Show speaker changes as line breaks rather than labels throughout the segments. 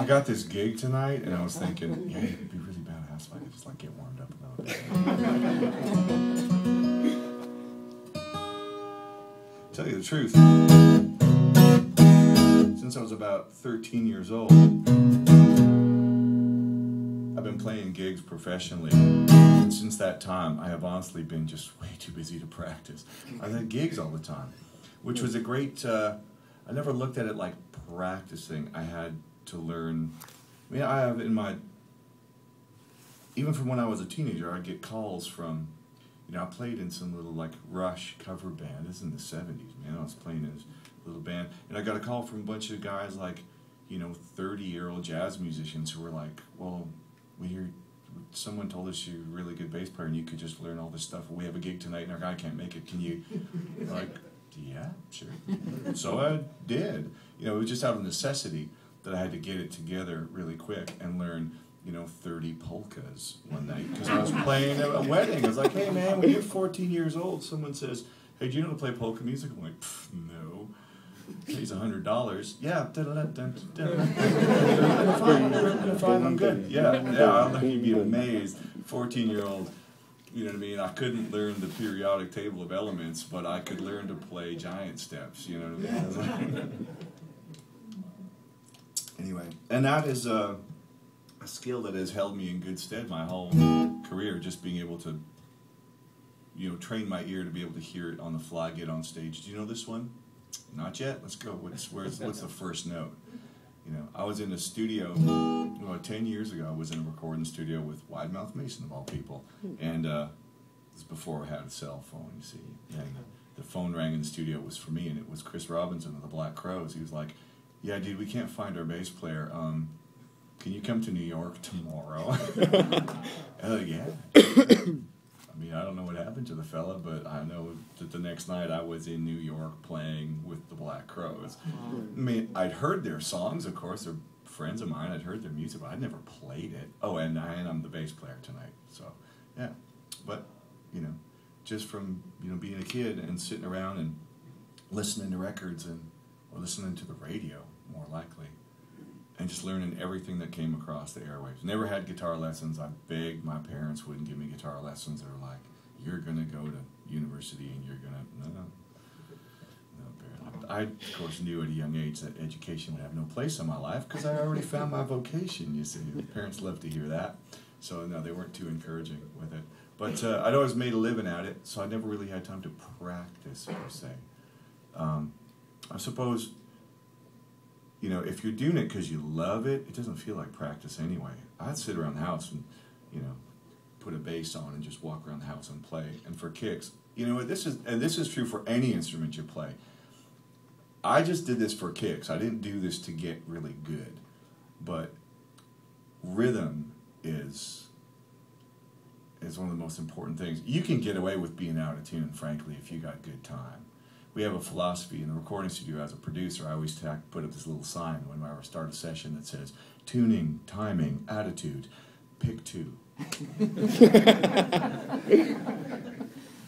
I got this gig tonight, and I was thinking, yeah, it'd be really badass if I could just like get warmed up a little bit. Tell you the truth, since I was about 13 years old, I've been playing gigs professionally, and since that time, I have honestly been just way too busy to practice. I've had gigs all the time, which was a great, I never looked at it like practicing. I had to learn, I mean, I have in my, even from when I was a teenager, I'd get calls from, you know, I played in some little like Rush cover band. This is in the 70s, man. I was playing in this little band, and I got a call from a bunch of guys like, you know, 30-year-old jazz musicians who were like, well, we hear someone told us you're a really good bass player and you could just learn all this stuff. We have a gig tonight and our guy can't make it. Can you? Like, yeah, sure. So I did. You know, it was just out of necessity that I had to get it together really quick and learn, you know, 30 polkas one night because I was playing a wedding. I was like, hey man, when you're 14 years old, someone says, hey, do you know how to play polka music? I'm like, no. Pays $100. Yeah. Fine, I'm good. Yeah. You'd be amazed. 14-year-old. You know what I mean? I couldn't learn the periodic table of elements, but I could learn to play giant steps. You know what I mean? Anyway, and that is a skill that has held me in good stead my whole career. Just being able to, you know, train my ear to be able to hear it on the fly, get on stage. Do you know this one? Not yet. Let's go. What's the first note? You know, I was in a studio, well, 10 years ago, I was in a recording studio with Wide Mouth Mason, of all people. And this was before I had a cell phone, you see. And the phone rang in the studio. It was for me, and it was Chris Robinson of the Black Crowes. He was like, yeah, dude, we can't find our bass player. Can you come to New York tomorrow? I was like, yeah. I mean, I don't know what happened to the fella, but I know that the next night I was in New York playing with the Black Crowes. I mean, I'd heard their songs, of course. They're friends of mine. I'd heard their music, but I'd never played it. Oh, and I'm the bass player tonight. So, yeah. But, you know, just from, you know, being a kid and sitting around and listening to records or listening to the radio, more likely, and just learning everything that came across the airwaves. Never had guitar lessons. I begged my parents wouldn't give me guitar lessons. They were like, you're going to go to university and you're going to... No. I, of course, knew at a young age that education would have no place in my life because I already found my vocation, you see. Parents love to hear that. So, no, they weren't too encouraging with it. But I'd always made a living at it, so I never really had time to practice, per se. I suppose... You know, if you're doing it because you love it, it doesn't feel like practice anyway. I'd sit around the house and, you know, put a bass on and just walk around the house and play. And for kicks, you know, this is true for any instrument you play. I just did this for kicks. I didn't do this to get really good. But rhythm is one of the most important things. You can get away with being out of tune, frankly, if you got good time. We have a philosophy in the recording studio as a producer. I always put up this little sign whenever I start a session that says, tuning, timing, attitude, pick two.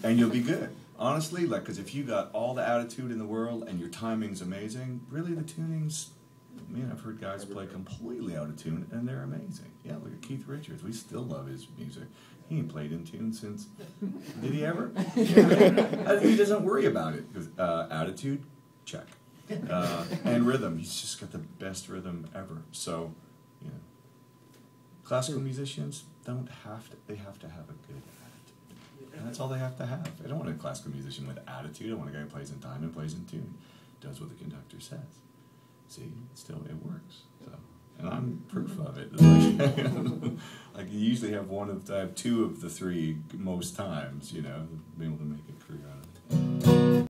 And you'll be good. Honestly, like, because if you got all the attitude in the world and your timing's amazing, really the tuning's, man, I've heard guys play completely out of tune and they're amazing. Yeah, look at Keith Richards. We still love his music. He ain't played in tune since, did he ever? He doesn't worry about it. Because attitude, check. And rhythm, he's just got the best rhythm ever. So, you know, classical musicians don't have to, they have to have a good attitude. And that's all they have to have. I don't want a classical musician with attitude. I want a guy who plays in time and plays in tune. Does what the conductor says. See, still it works. So, and I'm proof of it. Like you usually have I have two of the three most times, you know, being able to make it